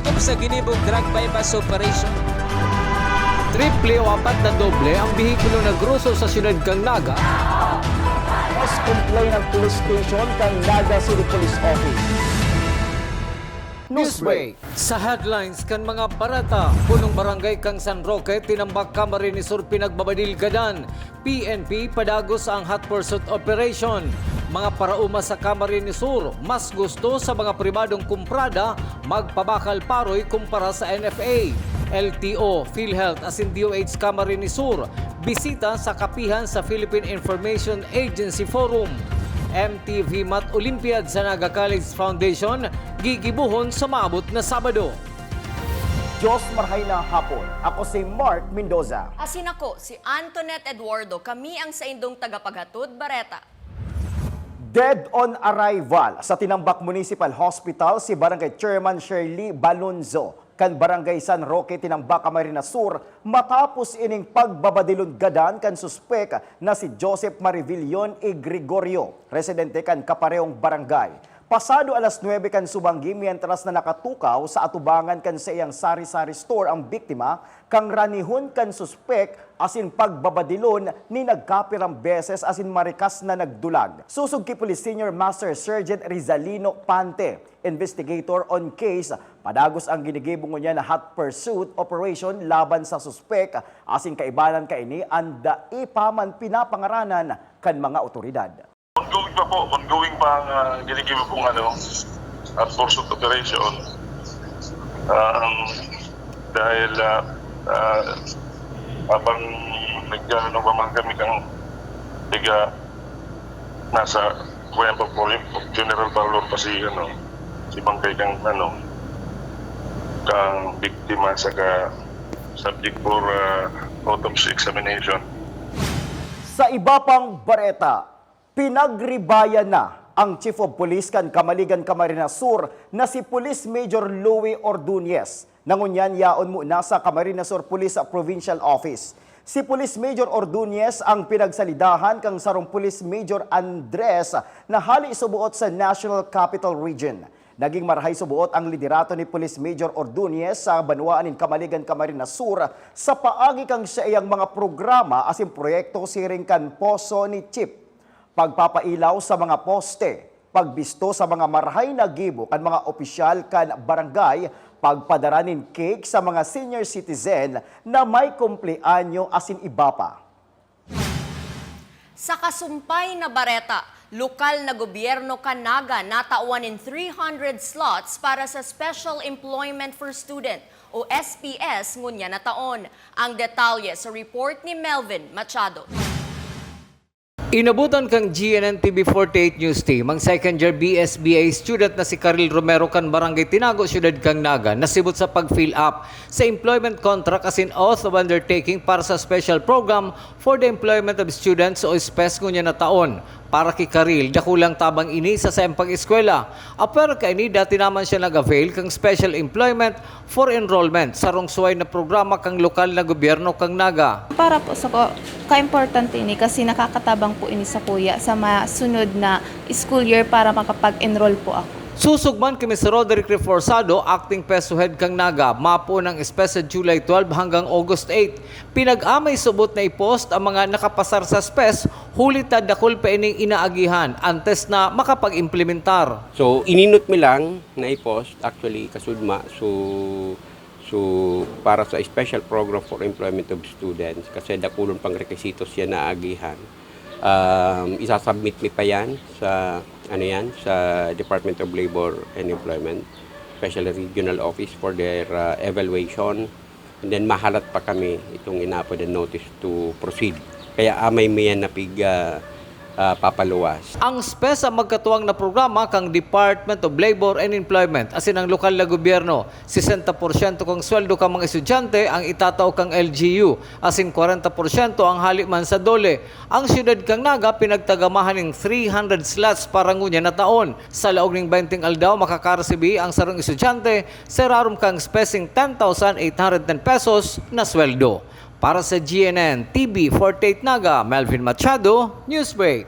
Sakop sa ginibog drug bypass operation. Triple o apat na doble ang bihikulo na gruso sa siyudad kang Naga. Mas complain ng police station kang Naga City Police Office. Newsbreak. Sa headlines kan mga barata, punong barangay kang San Roque, tinambak Camarines Sur pinagbabadilgadan. PNP padagos ang hot pursuit operation. Mga parauma sa Camarines Sur, mas gusto sa mga pribadong kumprada magpabakal paroy kumpara sa NFA. LTO, PhilHealth as in DOH Camarines Sur, bisita sa kapihan sa Philippine Information Agency Forum. MTV Mat Olympiad sa Naga College Foundation, gigibuhon sa maabot na Sabado. Diyos marhay na hapon. Ako si Mark Mendoza. Asin ako, si Antoinette Eduardo. Kami ang sa indong tagapaghatod, Bareta. Dead on arrival sa Tinambak Municipal Hospital si Barangay Chairman Shirley Balonzo kan Barangay San Roque, Tinambak, Camarines Sur matapos ining pagbabadilon-gadan kan suspek na si Joseph Marivillon e Gregorio, residente kan kaparehong barangay. Pasado alas 9 kan subanggi mientras na nakatukaw sa atubangan kan sa iyang sari-sari store ang biktima kang ranihon kan suspek asin pagbabadilon ni nagkapirang beses asin marikas na nagdulag. Susog ki Police Senior Master Sergeant Rizalino Pante, investigator on case, padagos ang ginigibong niya na hot pursuit operation laban sa suspek asin kaibanan kaini anda ipaman pinapangaranan kan mga otoridad. Ongoing pa ang ginigibong pong at pursuit operation. Dahil habang nagano ba man kami kang tiga nasa kwento po yung General Paulor pa si Bangkay kang kang biktima sa subject for autopsy examination. Sa iba pang bareta, pinagribayan na ang Chief of Police kan Kamaligan, Camarines Sur na si Police Major Louie Ordonez. Nangunyan yaon muna sa Camarines Sur Police Provincial Office. Si Police Major Ordonez ang pinagsalidahan kang sarong Police Major Andres na hali subuot sa National Capital Region. Naging marhay subuot ang liderato ni Police Major Ordonez sa Banwaan in Kamaligan, Camarines Sur sa paagi kang sa iyang mga programa asin proyekto siring kan Poso ni Chief. Pagpapailaw sa mga poste, pagbisto sa mga marhay na gibo kan mga opisyal kan barangay, pagpadaranin cake sa mga senior citizen na may kumpleanyo asin iba pa. Sa kasumpay na Bareta, lokal na gobyerno Kanaga natawan in 300 slots para sa Special Employment for Student o SPS ngunya na taon. Ang detalye sa report ni Melvin Machado. Inabutan kang GNN TV 48 News Team ang second year BSBA student na si Karil Romero kan Barangay Tinago, Siyudad kang Naga, nasibot sa pag-fill up sa employment contract as in oath of undertaking para sa special program for the employment of students o SPES ngunya na taon. Para kay Karil, dakulang tabang ini sa sempang eskwela. Aper kaini dati naman siya nag-avail kang special employment for enrollment sa rongsuay na programa kang lokal na gobyerno kang Naga. Para po sa ka-importante ini kasi nakakatabang po ini sa kuya sa masunod na school year para makapag-enroll po ako. Susugman kami si Roderick Reforzado, acting peso head kang Naga, mapo ng SPES sa July 12 hanggang August 8. Pinag-amay subot na i-post ang mga nakapasar sa SPES, hulit na dakol pa ining inaagihan antes na makapag-implementar. So, ininot mi lang na i-post, actually, kasudma, so para sa special program for employment of students, kasi dakulon pang requisitos yan na agihan. Isasubmit mi pa yan sa sa Department of Labor and Employment, especially regional office for their evaluation, and then mahalat pa kami itong inapod and notice to proceed. Kaya amay miyan na papaluwas. Ang SPES ang magkatuwang na programa kang Department of Labor and Employment asin ang lokal na gobyerno. 60% kang sweldo kang mga estudyante ang itataw kang LGU asin 40% ang haliman sa dole. Ang siyudad kang Naga pinagtagamahan ng 300 slots para ngunya na taon. Sa laog ng 20 aldaw makakaresibi ang sarong estudyante sa rarum kang SPESing 10,810 pesos na sweldo. Para sa GNN TV 48 Naga, Melvin Machado, Newsbreak.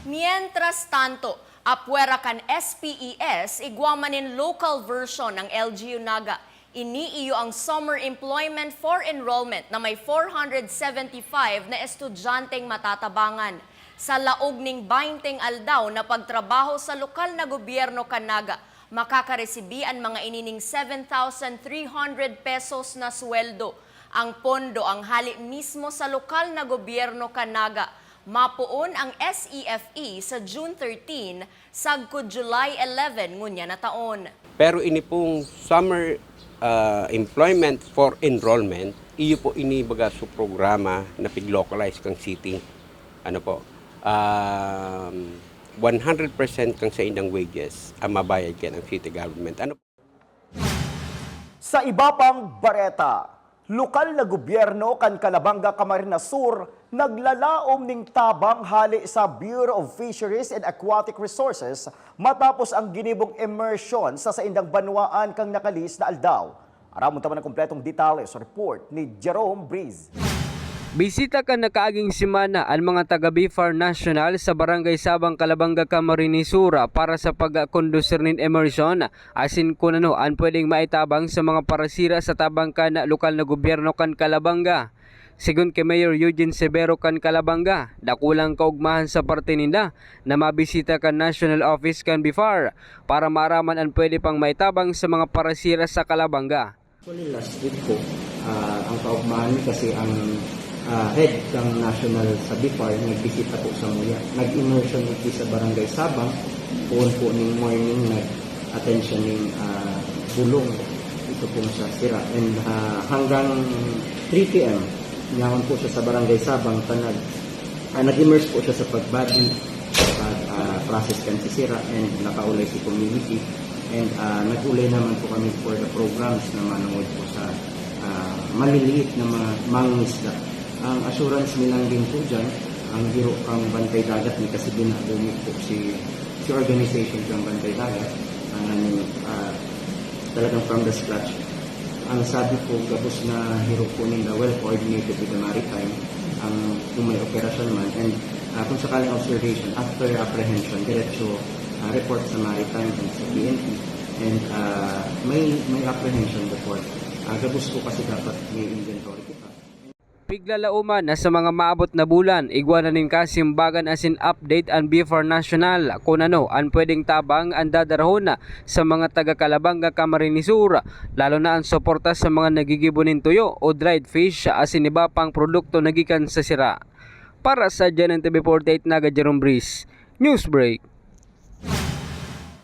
Mientras tanto, Apwera kan SPES, igwamanin local version ng LGU Naga. Iniiyo ang Summer Employment for Enrollment na may 475 na estudyanteng matatabangan. Sa laog ning 20 aldaw na pagtrabaho sa lokal na gobyerno kan Naga, makakaresibi ang mga inining 7,300 pesos na sweldo. Ang pondo ang hali mismo sa lokal na gobyerno kan Naga. Mapuon ang SEFE sa June 13, sagko July 11 ngunya na taon. Pero ini pong summer employment for enrollment, iyo po inibaga sa programa na pig-localize kang city. Ano po? 100% kang sa indang wages ang mabayad ka ng city government. Ano? Sa iba pang bareta, lokal na gobyerno kan Calabanga, Camarines Sur naglalaom ning tabang hali sa Bureau of Fisheries and Aquatic Resources matapos ang ginibong immersion sa saindang banwaan kang nakalis na aldaw. Aramon taman ang kompletong detalye sa report ni Jerome Breeze. Bisita ka na kaaging simana ang mga taga BIFAR National sa Barangay Sabang, Calabanga, Camarines Sur para sa pag-kondusir nin immersion asin kunano ang pwedeng maitabang sa mga parasira sa tabang kan lokal na gobyerno kan Calabanga. Sigun kay Mayor Eugene Severo kan Calabanga, dakulang kaugmahan sa parte ninda na mabisita kan National Office kan BIFAR para maaraman ang pwede pang maitabang sa mga parasira sa Calabanga. Actually, last week po, ang kaugmahan kasi ang head ng national sa BIFAR nagbisita po sa Muya. Nag-immersion po sa Barangay Sabang, puon po ng morning nag-attention ng bulong ito po sa sira. And hanggang 3 p.m. ngayon po siya sa Barangay Sabang, nag-immerse po siya sa pagbody, process kan si sira, and nakaulay si community. And nag-ulay naman po kami for the programs na manood po sa maliliit na mga mangingisda. Ang assurance nilang din po dyan, ang biro kang Bantay Dagat ni kasi binabumit po si organization kang Bantay Dagat, talagang from the scratch. Ang sabi po, gabos na hero po nila, well coordinated with the maritime, kung may operasyon man, and kung sakaling observation, after apprehension, diretso report sa maritime and sa PNP, and may apprehension report. Gabos po kasi dapat may inventory kita. Piglalauman na sa mga maabot na bulan, igwananin kasimbagan asin update ang BIFAR National kung ano ang pwedeng tabang ang dadarahon sa mga taga Calabanga, Camarines Sur, lalo na ang suporta sa mga nagigibonin tuyo o dried fish asin iba pang produkto nagikan sa sira. Para sa Janan TV48 Naga Jerome Breeze, Newsbreak.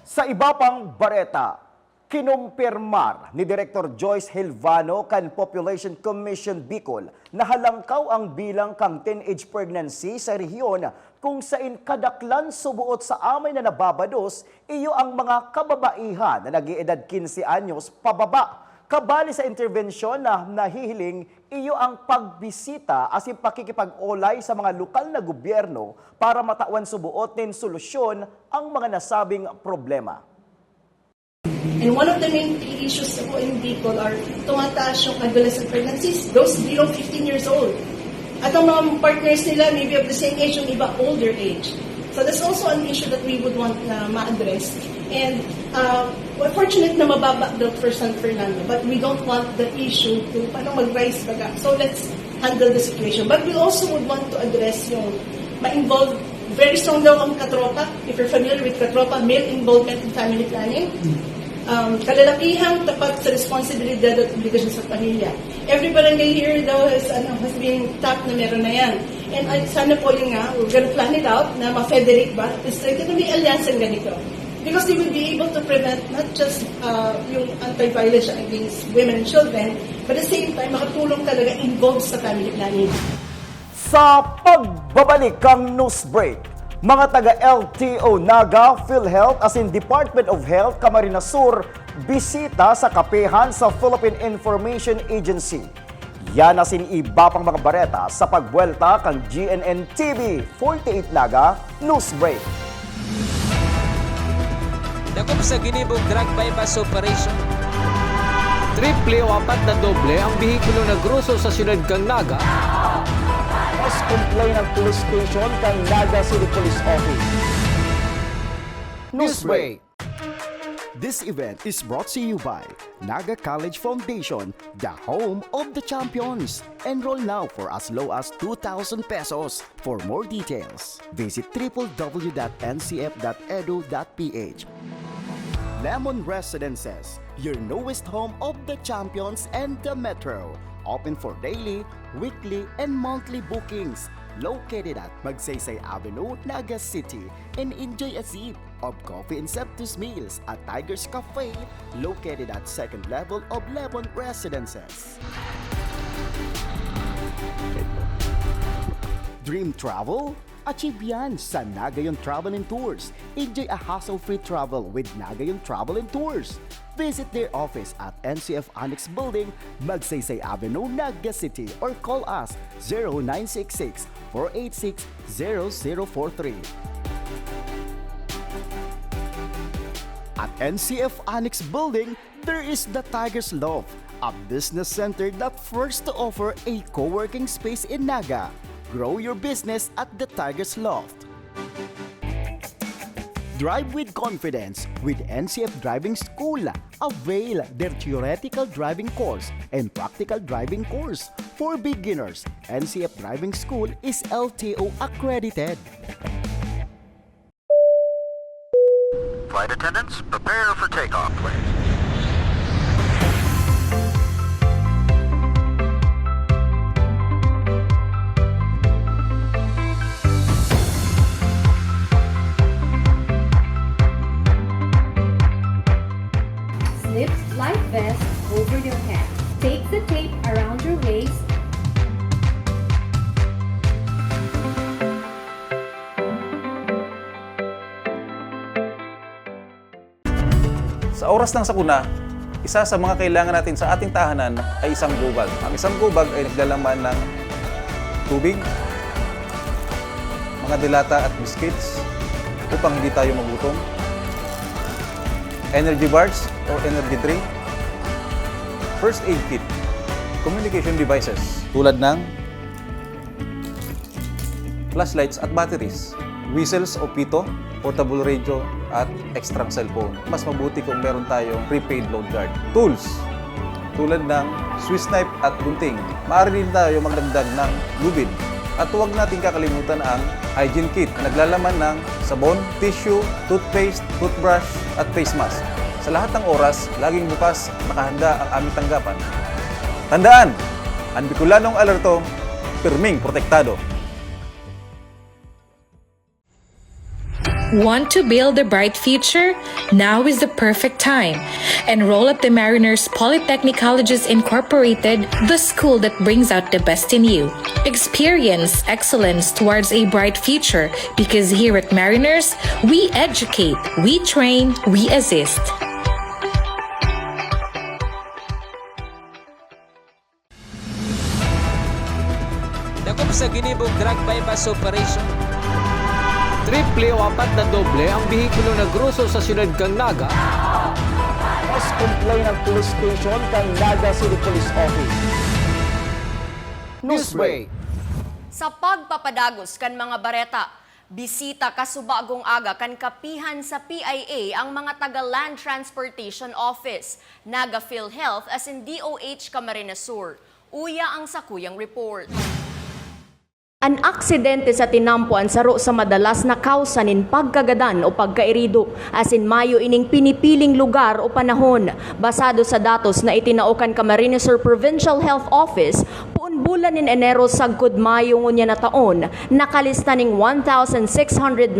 Sa iba pang bareta, kinumpirmar ni Director Joyce Hilvano kan Population Commission Bicol na halangkaw ang bilang kang teenage pregnancy sa rehiyon kung sain kadaklan subuot sa amay na nababados iyo ang mga kababaihan na nag-iedad 15 anyos pababa. Kabali sa intervensyon na nahihiling iyo ang pagbisita asin pakikipag-olay sa mga lokal na gobyerno para matawan subuot nin solusyon ang mga nasabing problema. And one of the main issues po in Bicol are tumataas yung adolescent pregnancies, those below 15 years old. At ang mga partners nila maybe of the same age, yung iba older age. So that's also an issue that we would want na ma-address. And we're fortunate na mababa Dr. San Fernando, but we don't want the issue to paano mag-rise baga. So let's handle the situation. But we also would want to address yung ma-involve very strong daw ang katropa. If you're familiar with katropa, male involvement in family planning. Kalalakihang tapat sa responsibilidad at obligasyon sa pamilya. Every barangay here daw has been tapped na meron na yan. And sana po yung we're gonna plan it out na ma-federate ba? It's like gonna be alliance and ganito. Because they will be able to prevent not just yung anti-violence against women and children, but at the same time, makatulong talaga involved sa family planning. Sa pagbabalik kang Newsbreak, mga taga-LTO Naga, PhilHealth as in Department of Health, Camarines Sur, bisita sa kapehan sa Philippine Information Agency. Yan asin iba pang mga bareta sa pagbuelta kang GNN TV 48 Naga Newsbreak. Dakop sa ginibong drug bypass operation. Triple o 4 na doble ang bihikulo na gruso sa siyudad kang Naga. Mas complain ng police station kang Naga City Police Office. Newsbreak. This event is brought to you by Naga College Foundation, the home of the champions. Enroll now for as low as 2,000 pesos. For more details, visit www.ncf.edu.ph. Lemon Residences, your newest home of the champions and the metro. Open for daily, weekly, and monthly bookings. Located at Magsaysay Avenue, Naga City, and enjoy a sip of coffee and Septus meals at Tiger's Cafe, located at second level of Lemon Residences. Dream travel? Achieve yan sa Nagayon Travel and Tours. Enjoy a hassle-free travel with Nagayon Travel and Tours. Visit their office at NCF Annex Building, Magsaysay Avenue, Naga City, or call us 0966-486-0043. At NCF Annex Building, there is the Tiger's Loft, a business center that first to offer a co-working space in Naga. Grow your business at the Tiger's Loft. Drive with confidence with NCF Driving School. Avail their theoretical driving course and practical driving course. For beginners, NCF Driving School is LTO accredited. Flight attendants, prepare for takeoff, please. Slip life vest over your head. Take the tape around your waist. Sa oras ng sakuna, isa sa mga kailangan natin sa ating tahanan ay isang gobag. Ang isang gobag ay naglalaman ng tubig, mga dilata at biscuits upang hindi tayo magutom, energy bars o energy drink, first aid kit, communication devices tulad ng flashlights at batteries, whistles o pito, portable radio at extra cellphone. Mas mabuti kung meron tayong prepaid load guard. Tools tulad ng Swiss knife at gunting. Maaari din tayo magdagdag ng lubid. At huwag natin kakalimutan ang hygiene kit na naglalaman ng sabon, tissue, toothpaste, toothbrush at face mask. Sa lahat ng oras, laging bukas nakahanda ang aming tanggapan. Tandaan, ang Bicolanong alerto, pirming protektado. Want to build a bright future? Now is the perfect time. Enroll at the Mariners Polytechnic Colleges Incorporated, the school that brings out the best in you. Experience excellence towards a bright future because here at Mariners, we educate, we train, we assist. Dakop sa ginibong drug bypass operation. Triple o apat na doble ang bihikulo na gruso sa siyudad kang Naga. Mas complain ng police station kang Naga City Police Office. Newsbreak. Sa pagpapadagos kan mga bareta, bisita kasubagong aga kan kapihan sa PIA ang mga taga Land Transportation Office, Naga PhilHealth as in DOH Camarines Sur. Uya ang sakuyang report. An aksidente sa tinampuan saro sa madalas na kausa nin pagkagadan o pagkairido as in Mayo ining pinipiling lugar o panahon. Basado sa datos na itinaukan Camarines Sur Provincial Health Office, puun bulan nin Enero sagkod Mayo ngunya na taon, nakalista ning 1,694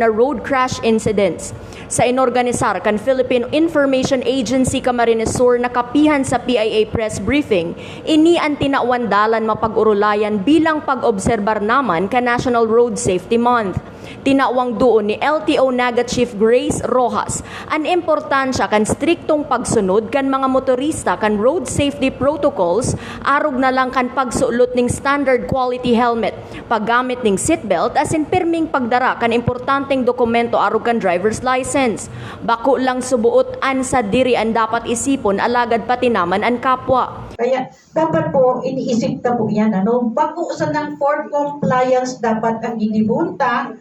na road crash incidents. Sa inorganisar kan Philippine Information Agency Camarines Sur nakapihan sa PIA press briefing, ini ang tinawandalan mapag-urulayan bilang pag-obserbar naman ka National Road Safety Month. Tinawang doon ni LTO Naga Chief Grace Rojas ang importansya kan striktong pagsunod kan mga motorista kan road safety protocols, arog na lang kan pagsulot ning standard quality helmet, paggamit ning seatbelt as in pirming pagdara kan importanteng dokumento arog kan driver's license. Bako lang subuot an sa diri ang dapat isipon alagad pati naman ang kapwa. Kaya dapat po iniisip na po yan. Bago sa ng for compliance dapat ang inibunta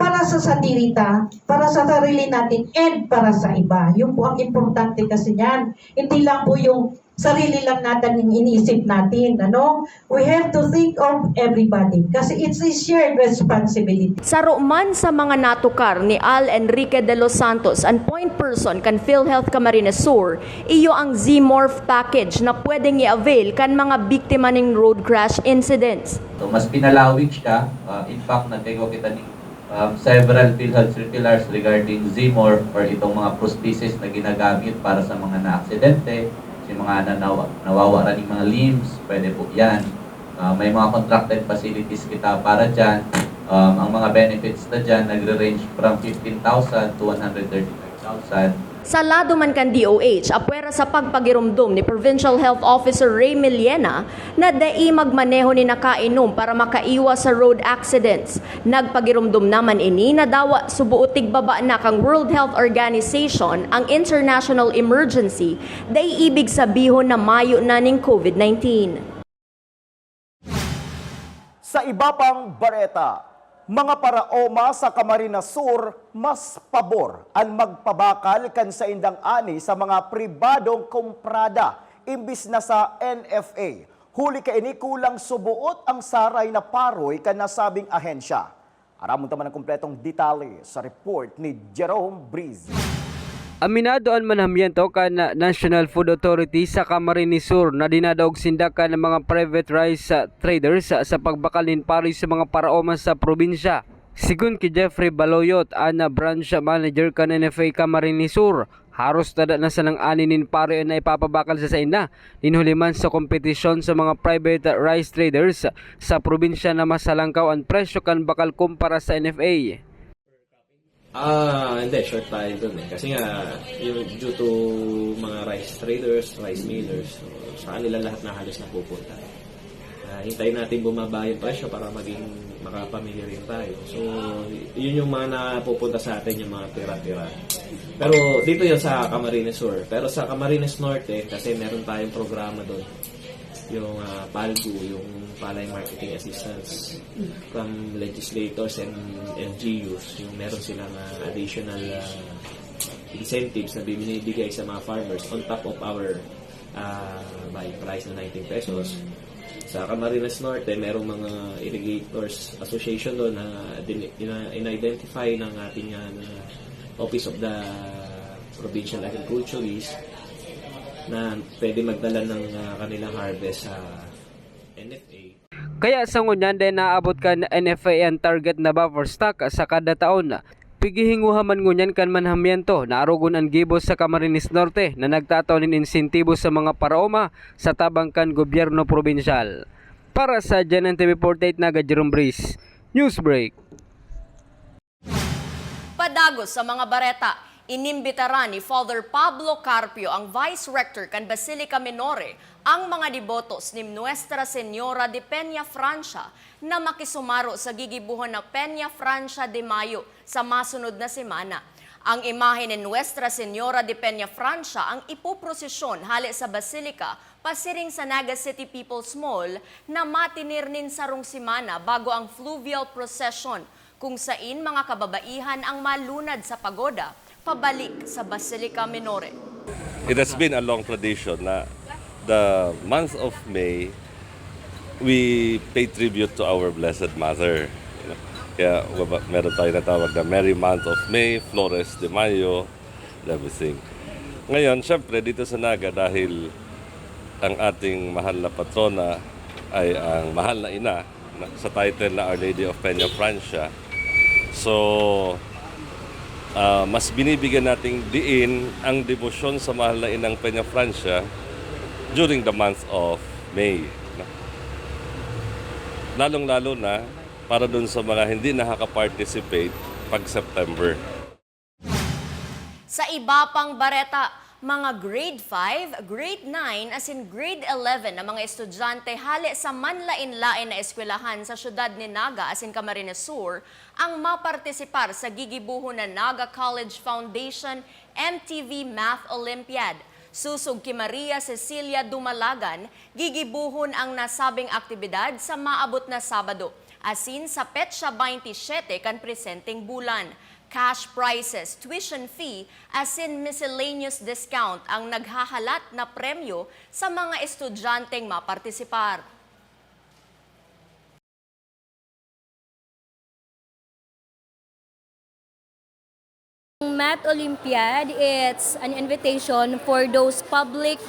para sa sandirita, para sa sarili natin, and para sa iba. Yun po ang importante kasi niyan. Hindi lang po yung sarili lang natin yung iniisip natin. Ano? We have to think of everybody kasi it's a shared responsibility. Saro man sa mga natukar ni Al Enrique de los Santos, ang point person kan PhilHealth Camarines Sur, iyo ang Z-Morph package na pwedeng i-avail kan mga biktima ng road crash incidents. So, mas pinalawig siya. In fact, nagkago kita ng several PhilHealth circulars regarding Z-Morph or itong mga prosthesis na ginagamit para sa mga na-aksidente, yung mga nawawala ng mga limbs, pwede po yan. May mga contracted facilities kita para dyan. Ang mga benefits na dyan nagre-range from 15,000 to 135,000. Sa lado man kan DOH, apwera sa pagpagirumdum ni Provincial Health Officer Ray Millena na dai magmaneho ni nakainom para makaiwas sa road accidents. Nagpagirumdum naman ini na dawa subuutig baba na kang World Health Organization ang international emergency dai ibig sabihon na mayo na ning COVID-19. Sa iba pang bareta, mga paraoma sa Camarines Sur mas pabor ang magpabakal kan sa indang ani sa mga pribadong komprada imbis na sa NFA. Huli ka ini kulang subuot ang saray na paroy kan nasabing ahensya. Aramon taman ang kumpletong detalye sa report ni Jerome Breeze. Aminado ang manhamyento kan National Food Authority sa Camarines Sur na dinadaog sindakan ng mga private rice traders sa pagbakalin pari sa mga paraoma sa probinsya. Sigun ki Jeffrey Baloyot, ana branch manager kan NFA Camarines Sur, haros tada na sa nang aninin pari na ipapabakal sa inda. Dinhuliman sa kompetisyon sa mga private rice traders sa probinsya na masalangkaw ang presyo kan bakal kumpara sa NFA. Hindi, short tayo dun eh. Kasi nga, yung due to mga rice traders, rice millers, so, sa kanila lahat na halos napupunta. Hintayin natin bumaba yung presyo para maging makapamilya rin tayo. So, yun yung mga napupunta sa atin, yung mga tira-tira. Pero dito yun sa Camarines Sur. Pero sa Camarines Norte, kasi meron tayong programa doon. Yung PALGU, yung Palay Marketing Assistance from legislators and LGUs, yung meron silang additional incentives na binibigay sa mga farmers on top of our buying price na 19 pesos. Sa Camarines Norte, merong mga irrigators association doon na in-identify ng ating Office of the Provincial Agriculturist na pwede magdala ng kanilang harvest sa NFA. Kaya sa ngunyan din naabot kan NFA ang target na buffer stock sa kada taon. Pigihinguhaman ngunyan kan manhamyento na arugon ang gibos sa Camarines Norte na nagtataw nin insentibo sa mga paraoma sa tabang kan gobyerno probinsyal. Para sa Janan TV 48 na Jerome Breeze, Newsbreak. Padagos sa mga bareta, inimbitaran ni Father Pablo Carpio ang Vice Rector kan Basilica Minore ang mga devotos ni Nuestra Señora de Peña Francia na makisumaro sa gigibuhon ng Peña Francia de Mayo sa masunod na semana. Ang imahe ni Nuestra Señora de Peña Francia ang ipoprosesyon hali sa Basilica pasiring sa Naga City People's Mall na matinirnin sarong semana bago ang fluvial procession kung sain mga kababaihan ang malunad sa pagoda pabalik sa Basilica Minore. It has been a long tradition na the month of May, we pay tribute to our Blessed Mother. Kaya meron tayo natawag na Merry Month of May, Flores de Mayo, everything. Ngayon, syempre, dito sa Naga, dahil ang ating mahal na patrona ay ang mahal na ina sa title na Our Lady of Peña Francia. So, mas binibigyan nating diin ang debosyon sa mahal na inang Peña Francia during the month of May. Lalong-lalo na para dun sa mga hindi nakaka-participate pag September. Sa iba pang bareta, mga grade 5, grade 9 as in grade 11 na mga estudyante hali sa manlain-lain na eskwelahan sa syudad ni Naga as in Camarines Sur ang mapartisipar sa gigibuhon na Naga College Foundation MTV Math Olympiad. Susog ki Maria Cecilia Dumalagan, gigibuhon ang nasabing aktibidad sa maabot na Sabado. asin sa petsa 27 kan presenteng bulan. Cash prizes, tuition fee, asin miscellaneous discount ang naghahalat na premyo sa mga estudyanteng mapartisipar. Math Olympiad, it's an invitation for those public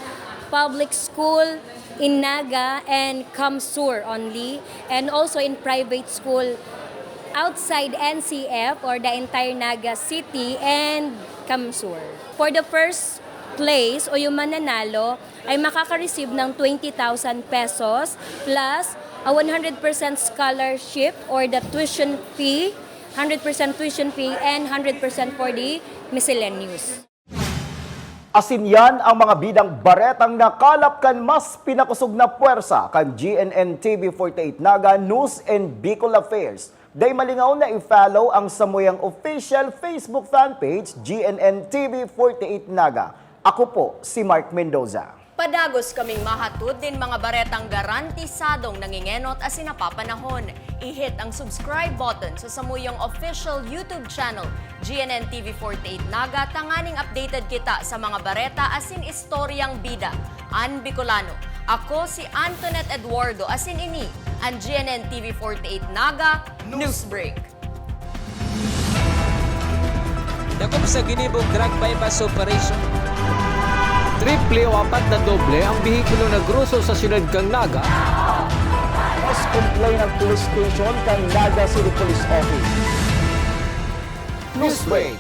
school in Naga and Kamsur only, and also in private school outside NCF or the entire Naga City and Kamsur. For the first place o yung mananalo ay makaka-receive ng 20,000 pesos plus a 100% scholarship or the tuition fee, 100% tuition fee and 100% for the miscellaneous. Asin yan ang mga bidang baretang nakalap kan mas pinakusog na puwersa kan GNN TV 48 Naga News and Bicol Affairs. Day malingaw na i-follow ang samuyang official Facebook fanpage GNN TV 48 Naga. Ako po si Mark Mendoza. Padagos kaming mahatod din mga baretang garantisadong nangingenot as sinapapanahon. I-hit ang subscribe button sa samuyang official YouTube channel, GNN TV 48 Naga, tanganing updated kita sa mga bareta asin istoryang bida. An Bicolano. Ako si Antoinette Eduardo asin ini, ang GNN TV 48 Naga Newsbreak. Dakop sa ginibong drug bypass operation. Triple o 4 na doble ang bihikulo na gruso sa syudad kang Naga. Mas complain ng police station kang Naga City Police Office. Newsbreak.